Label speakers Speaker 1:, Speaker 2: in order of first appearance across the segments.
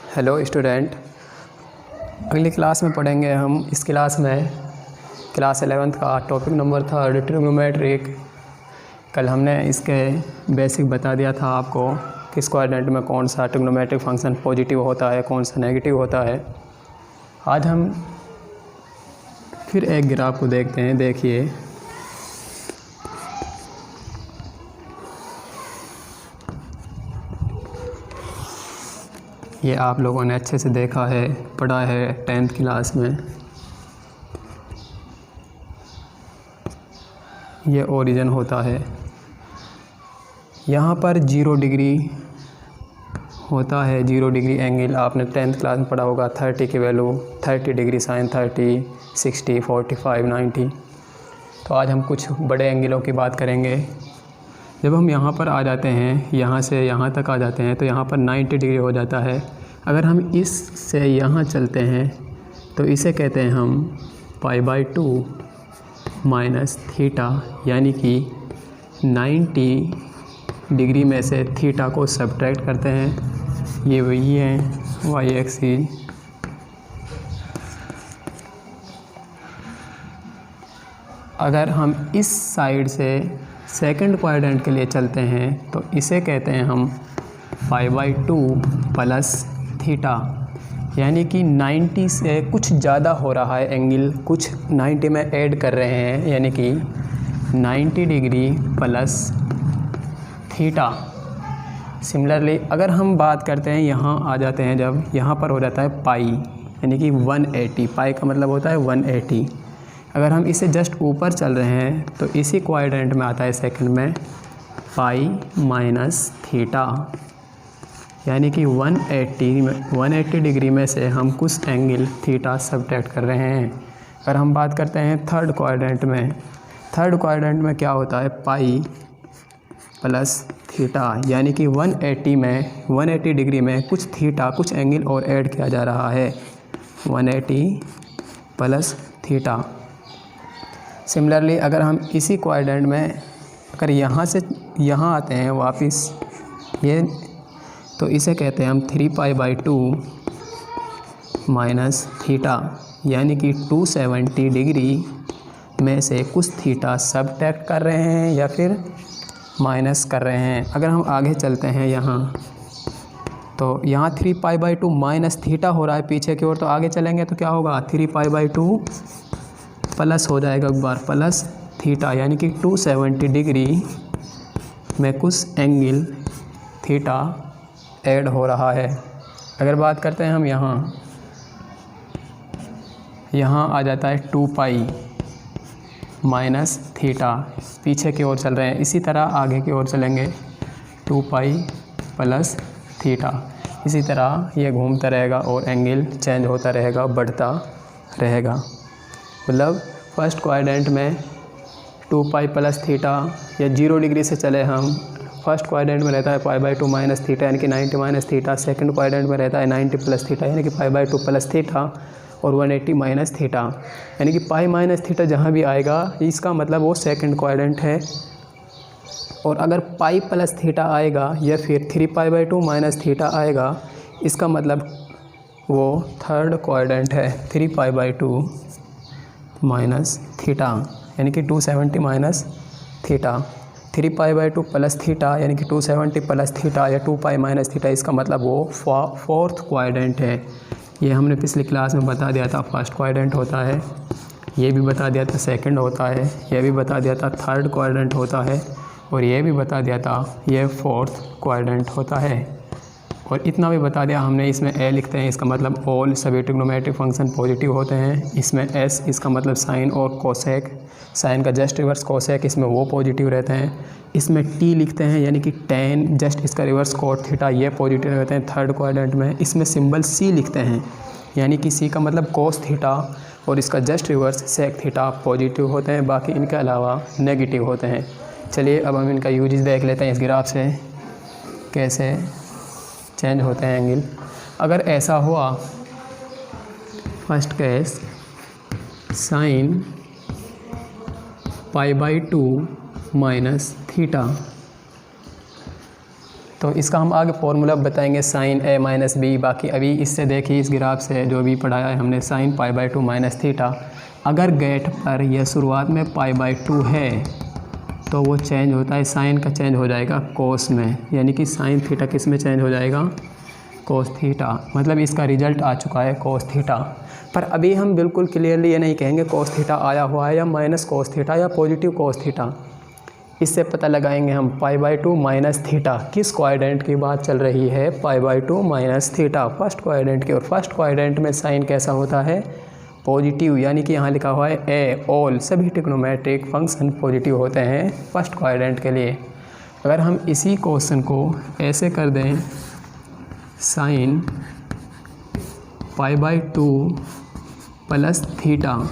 Speaker 1: Hello student, अगली class में पढ़ेंगे हम। इस क्लास में क्लास 11th का टॉपिक नंबर था ट्रिग्नोमेट्रिक। कल हमने इसके बेसिक बता दिया था आपको किस क्वाड्रेंट में कौन सा ट्रिग्नोमेट्रिक फंक्शन पॉजिटिव होता है, कौन सा नेगेटिव होता है। आज हम फिर एक ग्राफ को देखते हैं। देखिए, ये आप लोगों ने अच्छे से देखा है, पढ़ा है 10th क्लास में। ये ओरिजिन होता है, यहाँ पर 0 डिग्री होता है। 0 डिग्री एंगल आपने 10th क्लास में पढ़ा होगा। 30 की वैल्यू 30 डिग्री साइन 30, 60, 45, 90। तो आज हम कुछ बड़े एंगलों की बात करेंगे। जब हम यहाँ पर आ जाते हैं, यहाँ से यहाँ तक आ जाते हैं, तो यहाँ पर 90 डिग्री हो जाता है। अगर हम इस से यहाँ चलते हैं तो इसे कहते हैं हम π/2 माइनस थीटा, यानी कि 90 डिग्री में से थीटा को सब्ट्रैक्ट करते हैं। ये वही है y एक्सिस। अगर हम इस साइड से सेकंड क्वाड्रेंट के लिए चलते हैं तो इसे कहते हैं हम π/2 प्लस थीटा, यानी कि 90 से कुछ ज़्यादा हो रहा है एंगल, कुछ 90 में ऐड कर रहे हैं, यानी कि 90 डिग्री प्लस थीटा। सिमिलरली अगर हम बात करते हैं, यहाँ आ जाते हैं, जब यहाँ पर हो जाता है पाई, यानी कि 180। पाई का मतलब होता है 180। अगर हम इसे जस्ट ऊपर चल रहे हैं तो इसी क्वाड्रेंट में आता है सेकंड में पाई माइनस थीटा, यानी कि 180 डिग्री में से हम कुछ एंगल थीटा सब्ट्रैक्ट कर रहे हैं। अगर हम बात करते हैं थर्ड क्वाड्रेंट में क्या होता है, पाई प्लस थीटा, यानी कि 180 डिग्री में कुछ थीटा, कुछ एंगल और ऐड किया जा रहा है। 180 प्लस थीटा। सिमिलरली अगर हम इसी क्वाड्रेंट में अगर यहाँ से यहाँ आते हैं वापस, ये तो इसे कहते हैं हम 3π/2 माइनस थीटा, यानी कि 270 डिग्री में से कुछ थीटा सब्ट्रैक्ट कर रहे हैं या फिर माइनस कर रहे हैं। अगर हम आगे चलते हैं यहाँ, तो यहाँ 3π/2 माइनस थीटा हो रहा है पीछे की ओर, तो आगे चलेंगे तो क्या होगा, 3π/2 प्लस हो जाएगा एक बार, प्लस थीटा, यानी कि 270 डिग्री में कुछ एंगल थीटा ऐड हो रहा है। अगर बात करते हैं हम यहाँ आ जाता है 2π माइनस थीटा, पीछे की ओर चल रहे हैं। इसी तरह आगे की ओर चलेंगे, 2π प्लस थीटा। इसी तरह ये घूमता रहेगा और एंगल चेंज होता रहेगा, बढ़ता रहेगा। मतलब फर्स्ट क्वाड्रेंट में 2π प्लस थीटा, या 0 डिग्री से चले हम, फर्स्ट क्वाड्रेंट में रहता है π/2 माइनस थीटा, यानी कि 90 माइनस थीटा। सेकंड क्वाड्रेंट में रहता है 90 प्लस थीटा, यानी कि π/2 प्लस थीटा, और 180 माइनस थीटा, यानी कि पाई माइनस थीटा जहाँ भी आएगा इसका मतलब वो सेकंड क्वाड्रेंट है। और अगर पाई प्लस थीटा आएगा या फिर 3π/2 माइनस थीटा आएगा, इसका मतलब वो थर्ड क्वाड्रेंट है। 3π/2 माइनस थीटा, यानी कि 270 माइनस थीटा। 3π/2 प्लस थीटा, यानी कि 270 प्लस थीटा, या 2π माइनस थीटा, इसका मतलब वो फोर्थ क्वाड्रेंट है। ये हमने पिछली क्लास में बता दिया था फर्स्ट क्वाड्रेंट होता है, ये भी बता दिया था सेकंड होता है, ये भी बता दिया था थर्ड क्वाड्रेंट होता है, और ये भी बता दिया था ये फोर्थ क्वाड्रेंट होता है। और इतना भी बता दिया हमने, इसमें ए लिखते हैं, इसका मतलब ऑल सभी ट्रिग्नोमेट्रिक फंक्शन पॉजिटिव होते हैं। इसमें एस, इसका मतलब साइन और कोसेक, साइन का जस्ट रिवर्स कोसेक, इसमें वो पॉजिटिव रहते हैं। इसमें टी लिखते हैं, यानी कि टेन, जस्ट इसका रिवर्स कोट थीटा, ये पॉजिटिव रहते हैं थर्ड क्वाड्रेंट में। इसमें सिंबल सी लिखते हैं, यानी कि सी का मतलब कोस थीटा, और इसका just reverse sec theta positive होते हैं, बाकी इनके अलावा नेगेटिव होते हैं। चलिए अब हम इनका यूजेस देख लेते हैं इस ग्राफ से, कैसे चेंज होते हैं एंगल। अगर ऐसा हुआ, first case sine π/2 minus theta, तो इसका हम आगे फॉर्मूला बताएंगे साइन a माइनस बी। बाकी अभी इससे देखिए इस ग्राफ से जो भी पढ़ाया है हमने साइन π/2 माइनस थीटा, अगर गेट पर यह शुरुआत में π/2 है तो वो चेंज होता है, साइन का चेंज हो जाएगा कोस में, यानी कि साइन थीटा किस में चेंज हो जाएगा, कोस थीटा। मतलब इसका रिजल्ट आ चुका है कोस थीटा। पर अभी हम बिल्कुल क्लियरली ये नहीं कहेंगे कोस थीटा आया हुआ है या माइनस कोस थीटा या पॉजिटिव कोस थीटा। इससे पता लगाएंगे हम π/2 माइनस थीटा किस क्वाड्रेंट की बात चल रही है, π/2 माइनस थीटा फर्स्ट क्वाड्रेंट की। और फर्स्ट क्वाड्रेंट में साइन कैसा होता है, पॉजिटिव, यानी कि यहाँ लिखा हुआ है ए ऑल, सभी ट्रिग्नोमेट्रिक फंक्शन पॉजिटिव होते हैं फर्स्ट क्वाड्रेंट के लिए। अगर हम इसी क्वेश्चन को ऐसे कर दें, साइन π/2 प्लस थीटा,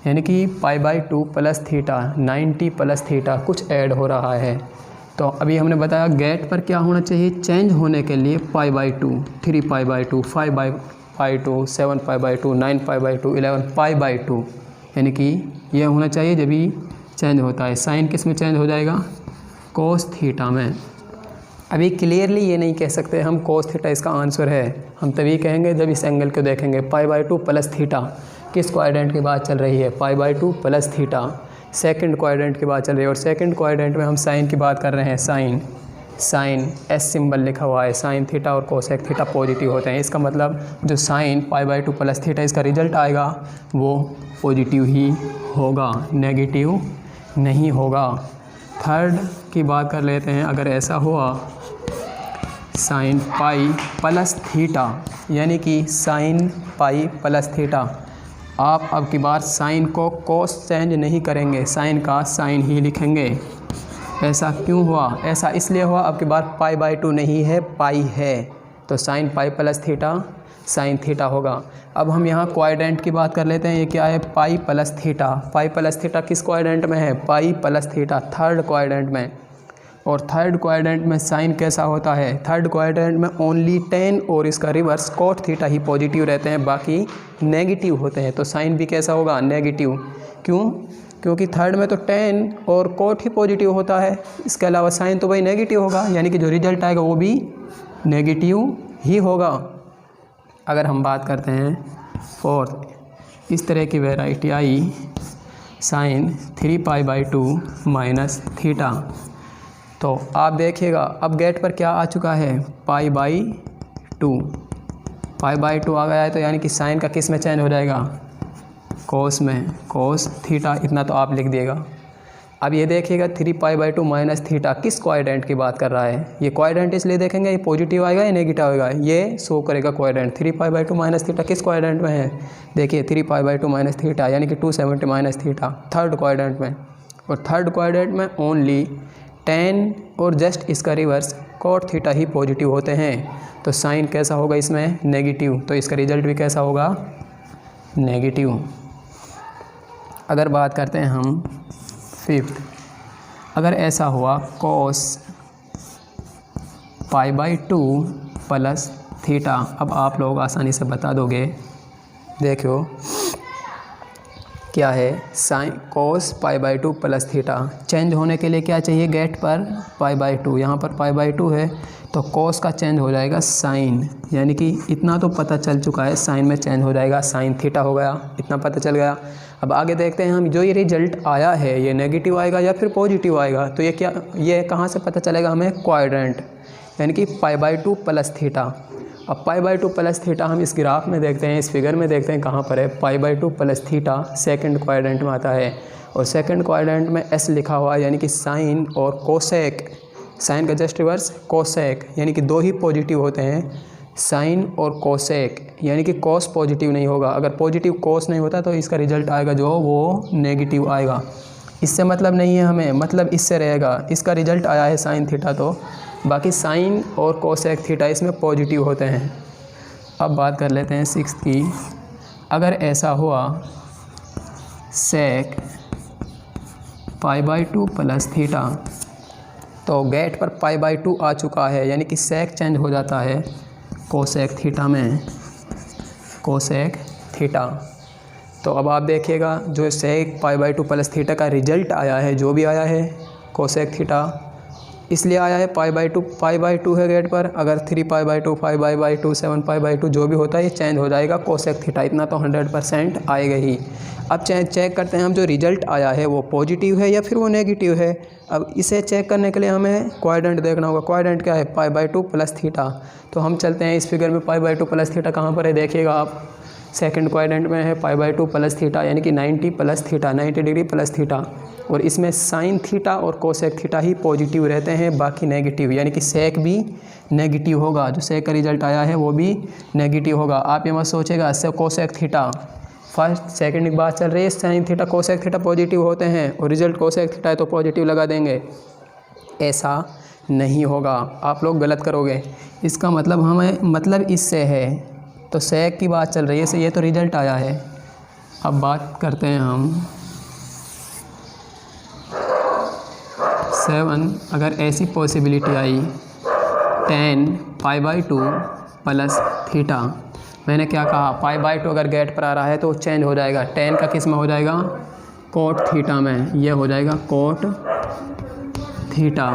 Speaker 1: यानी कि π/2 प्लस थीटा 90 प्लस थीटा कुछ ऐड हो रहा है। तो अभी हमने बताया गेट पर क्या होना चाहिए, चेंज होने के लिए π/2, 3π/2, 5π/2, 7π/2, 9π/2, 11π/2, यानी कि यह होना चाहिए जब भी चेंज होता है। साइन किस में चेंज हो जाएगा, कोस थीटा में। अभी क्लियरली ये नहीं कह सकते हम कोस थीटा इसका आंसर है, हम तभी कहेंगे जब इस एंगल को देखेंगे। π/2 प्लस थीटा किस क्वाड्रेंट की बात चल रही है, π/2 प्लस थीटा सेकंड क्वाड्रेंट की बात चल रही है। और सेकंड क्वाड्रेंट में हम साइन की बात कर रहे हैं, साइन एस सिंबल लिखा हुआ है, साइन थीटा और कोसेक थीटा पॉजिटिव होते हैं। इसका मतलब जो साइन π/2 प्लस थीटा इसका रिजल्ट आएगा वो पॉजिटिव ही होगा, नेगेटिव नहीं होगा। थर्ड की बात कर लेते हैं, अगर ऐसा हुआ साइन पाई प्लस थीटा, यानी कि साइन पाई प्लस थीटा, आप अब की बार साइन को कोस चेंज नहीं करेंगे, साइन का साइन ही लिखेंगे। ऐसा क्यों हुआ, ऐसा इसलिए हुआ अब की बार π/2 नहीं है, पाई है, तो sine pi plus theta sine theta होगा। अब हम यहाँ क्वाड्रेंट की बात कर लेते हैं, ये क्या है, pi plus theta. Pi plus theta किस क्वाड्रेंट में है, pi plus theta third quadrant में। और थर्ड क्वाड्रेंट में साइन कैसा होता है, थर्ड क्वाड्रेंट में ओनली tan और इसका रिवर्स cot थीटा ही पॉजिटिव रहते हैं, बाकी नेगेटिव होते हैं। तो साइन भी कैसा होगा, नेगेटिव। क्यों, क्योंकि थर्ड में तो tan और cot ही पॉजिटिव होता है, इसके अलावा साइन तो भाई नेगेटिव होगा, यानी कि जो रिजल्ट आएगा वो भी नेगेटिव ही होगा। अगर हम बात करते हैं फोर्थ, इस तरह की वेराइटी आई साइन 3π/2 माइनस थीटा, तो आप देखिएगा अब गेट पर क्या आ चुका है, π/2 आ गया है, तो यानी कि साइन का किस में चेंज हो जाएगा, कोस में, कोस थीटा, इतना तो आप लिख दिएगा। अब ये देखिएगा 3π/2 माइनस थीटा किस क्वाड्रेंट की बात कर रहा है, ये क्वाड्रेंट इसलिए देखेंगे ये पॉजिटिव आएगा या नेगेटिव आएगा, ये शो करेगा क्वाड्रेंट। 3π/2 माइनस थीटा किस क्वाड्रेंट में है, देखिए 3π/2 माइनस थीटा यानी कि 270 माइनस थीटा थर्ड क्वाड्रेंट में। और थर्ड क्वाड्रेंट में ओनली tan और जस्ट इसका रिवर्स cot थीटा ही पॉजिटिव होते हैं, तो साइन कैसा होगा इसमें, नेगेटिव, तो इसका रिजल्ट भी कैसा होगा, नेगेटिव। अगर बात करते हैं हम फिफ्थ, अगर ऐसा हुआ cos π/2 प्लस थीटा, अब आप लोग आसानी से बता दोगे, देखो क्या है, sine cos π/2 plus theta, change होने के लिए क्या चाहिए गेट पर, π/2, यहाँ पर π/2 है तो cos का चेंज हो जाएगा साइन, यानी कि इतना तो पता चल चुका है, साइन में चेंज हो जाएगा, साइन थीटा हो गया, इतना पता चल गया। अब आगे देखते हैं हम, जो ये रिजल्ट आया है ये नेगेटिव आएगा या फिर पॉजिटिव आएगा, तो ये क्या, ये कहाँ से पता चलेगा हमें, क्वाड्रेंट, यानी कि π/2 प्लस थीटा। अब π/2 प्लस थीटा हम इस ग्राफ में देखते हैं, इस फिगर में देखते हैं कहाँ पर है, π/2 प्लस थीटा सेकंड क्वाड्रेंट में आता है, और सेकंड क्वाड्रेंट में s लिखा हुआ है, यानी कि साइन और कोसेक, साइन का जस्ट रिवर्स कोसेक, यानी कि दो ही पॉजिटिव होते हैं, साइन और कोसेक, यानी कि कोस पॉजिटिव नहीं होगा। अगर पॉजिटिव कोस नहीं होता तो इसका रिजल्ट आएगा जो वो नेगेटिव आएगा। इससे मतलब नहीं है हमें, मतलब इससे रहेगा, इसका रिजल्ट आया है साइन थीटा, तो बाकी साइन और कोसेक थीटा इसमें पॉजिटिव होते हैं। अब बात कर लेते हैं सिक्स्थ की, अगर ऐसा हुआ सेक π/2 प्लस थीटा, तो गेट पर π/2 आ चुका है, यानी कि सेक चेंज हो जाता है कोसेक थीटा में, कोसेक थीटा। तो अब आप देखिएगा जो सेक π/2 प्लस थीटा का रिजल्ट आया है, जो भी आया है कोसेक थीटा, इसलिए आया है पाई बाई टू है गेट पर। अगर 3 pi by two, 5 by two, 7 pi by two जो भी होता है ये चेंज हो जाएगा कोसेक थीटा, इतना तो 100% आएगा ही। अब चेक करते हैं हम जो रिजल्ट आया है वो पॉजिटिव है या फिर वो नेगेटिव है। अब इसे चेक करने के लिए हमें क्वाड्रेंट देखना होगा। क्वाड्रेंट क्या है? Pi by two plus theta. तो हम चलते हैं इस फिगर में। Pi by two plus theta कहाँ पर है देखिएगा आप, सेकंड क्वाड्रेंट में है pi by two plus theta, यानी कि 90 plus theta, 90 degree plus theta. और इसमें साइन थीटा और कोसेक थीटा ही पॉजिटिव रहते हैं, बाकी नेगेटिव, यानी कि सेक भी नेगेटिव होगा। जो सेक का रिजल्ट आया है वो भी नेगेटिव होगा। आप ये मत सोचेगा से कोसेक थीटा फर्स्ट सेकंड की बात चल रही है, sine theta cosec theta positive होते हैं और रिजल्ट कोसेक थीटा है तो पॉजिटिव लगा देंगे, ऐसा नहीं होगा, आप लोग गलत करोगे। इसका मतलब मतलब इससे है, तो सेक की बात चल रही है, ये तो रिजल्ट आया है। अब बात करते हैं हम 7, अगर ऐसी possibility I 10 pi by two plus theta. मैंने क्या कहा, पाई बाई टू अगर गेट पर आ रहा है तो चेंज हो जाएगा, 10 का किस में हो जाएगा, कोट थीटा में, ये हो जाएगा कोट थीटा।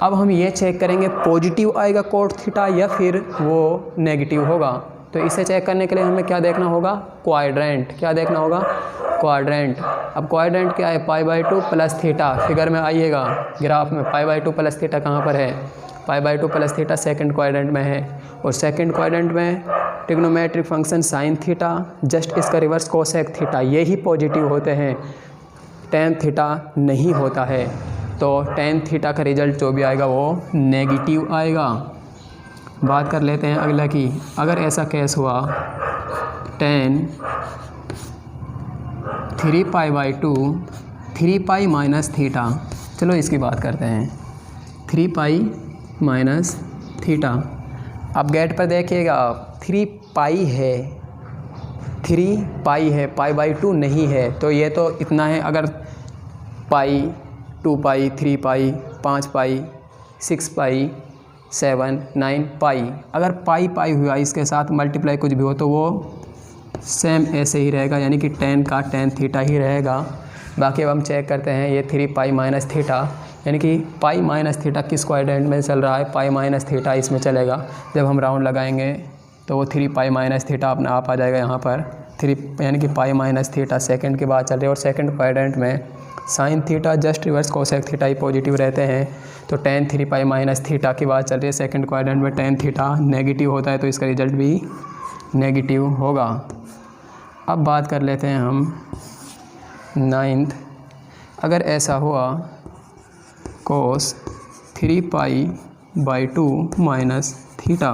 Speaker 1: अब हम ये चेक करेंगे पॉजिटिव आएगा कोट थीटा या फिर वो नेगेटिव होगा। तो इसे चेक करने के लिए हमें क्या देखना होगा, क्वाड्रेंट। क्या देखना होगा, क्वाड्रेंट। अब क्वाड्रेंट क्या है, pi by two plus theta. Figure में आइएगा ग्राफ में, pi by two plus theta कहाँ पर है, pi by two plus theta second quadrant में है। और सेकंड क्वाड्रेंट में trigonometric function sine theta, just इसका रिवर्स कोसेक थीटा, ये ही पॉजिटिव होते हैं, टेन थीटा नहीं होता है। तो टेन थीटा का रिजल्ट जो भी आएगा वो नेगेटिव आएगा। बात कर लेते हैं अगला की, अगर ऐसा केस हुआ 10 3 pi by two 3 pi minus theta. चलो इसकी बात करते हैं, 3 पाई माइनस थीटा। अब गेट पर देखिएगा 3 पाई है, 3 पाई है, पाई बाई टू नहीं है, तो ये तो इतना है। अगर पाई, 2 पाई, 3 पाई, 5 पाई, 6 पाई, 7, 9 पाई, अगर पाई पाई हुआ इसके साथ मल्टीप्लाई कुछ भी हो तो वो सेम ऐसे ही रहेगा, यानी कि 10 का tan थीटा ही रहेगा। बाकी अब हम चेक करते हैं ये 3 पाई माइनस थीटा, यानी कि पाई माइनस थीटा किस क्वाड्रेंट में चल रहा है, पाई माइनस थीटा इसमें चलेगा। जब हम राउंड लगाएंगे तो वो 3 पाई माइनस थीटा अपने आप आ जाएगा यहाँ पर 3, यानी कि पाई माइनस थीटा सेकंड की बात चल रही है। और सेकंड क्वाड्रेंट में sine theta just reverse cosec theta ही पॉजिटिव रहते हैं। तो tan 3 पाई माइनस थीटा की बात चल रही है, सेकंड क्वाड्रेंट में tan थीटा नेगेटिव होता है, तो इसका रिजल्ट भी नेगेटिव होगा। अब बात कर लेते हैं हम 9th, अगर ऐसा हुआ कोस 3 pi by two minus theta.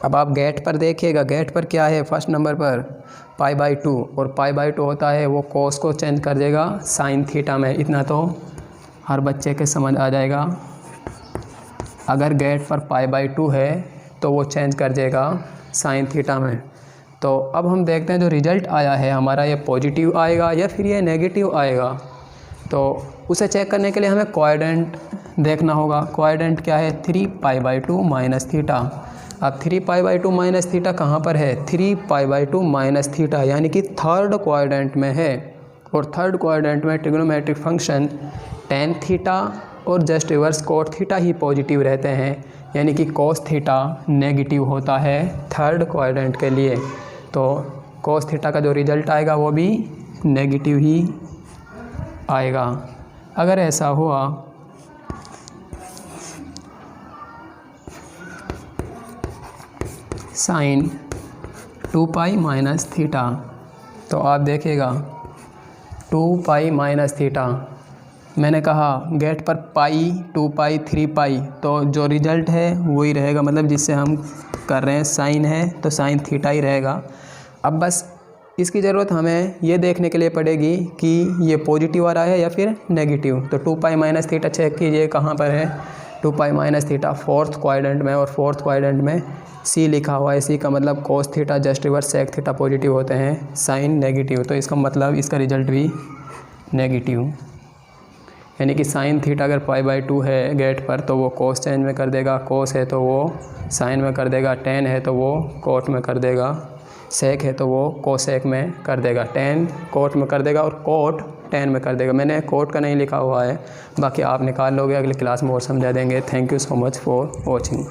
Speaker 1: अब आप गेट पर देखिएगा, गेट पर क्या है, फर्स्ट नंबर पर पाई बाई टू, और पाई बाई टू होता है वो कोस को चेंज कर देगा साइन थीटा में, इतना तो हर बच्चे के समझ आ जाएगा। अगर गेट पर पाई बाई टू है तो वो चेंज कर देगा साइन थीटा में। तो अब हम देखते हैं जो रिज़ल्ट आया है हमारा, ये पॉजिटिव आएगा या फिर ये नेगेटिव आएगा। तो उसे चेक करने के लिए हमें क्वाड्रेंट देखना होगा। क्वाड्रेंट क्या है, 3 pi by two minus theta. अब 3 pi by two minus theta कहाँ पर है, 3 pi by two minus theta, यानी कि थर्ड क्वाड्रेंट में है। और थर्ड क्वाड्रेंट में ट्रिग्नोमेट्रिक फंक्शन tan थीटा और जस्ट रिवर्स कोट थीटा ही पॉजिटिव रहते हैं, यानी कि कोस थीटा नेगेटिव होता है थर्ड क्वाड्रेंट के लिए। तो कोस थीटा का जो रिज़ल्ट आएगा वो भी नेगेटिव ही आएगा। अगर ऐसा हुआ साइन 2 पाई माइनस थीटा, तो आप देखिएगा 2 पाई माइनस थीटा, मैंने कहा गेट पर पाई, 2 पाई, 3 पाई, तो जो रिज़ल्ट है वही रहेगा, मतलब जिससे हम कर रहे हैं साइन है तो साइन थीटा ही रहेगा। अब बस इसकी ज़रूरत हमें ये देखने के लिए पड़ेगी कि ये पॉजिटिव आ रहा है या फिर नेगेटिव। तो 2 पाई माइनस थीटा चेक कीजिए कहाँ पर है, 2 pi minus theta fourth quadrant में, और फोर्थ क्वाड्रेंट में सी लिखा हुआ है। सी का मतलब cos theta just reverse sec theta positive होते हैं, साइन नेगेटिव, तो इसका मतलब इसका रिज़ल्ट भी नेगेटिव, यानी कि साइन थीटा अगर पाई बाई टू है गेट पर तो वो कोस चेंज में कर देगा, कोस है तो वो साइन में कर देगा, टेन है तो वो कोट में कर देगा, सेक है तो वो कोसेक में कर देगा, टेन कोट में कर देगा और कोट 10 में कर देगा। मैंने कोड का नहीं लिखा हुआ है, बाकी आप निकाल लोगे, अगली क्लास में और समझा देंगे। Thank you so much for watching.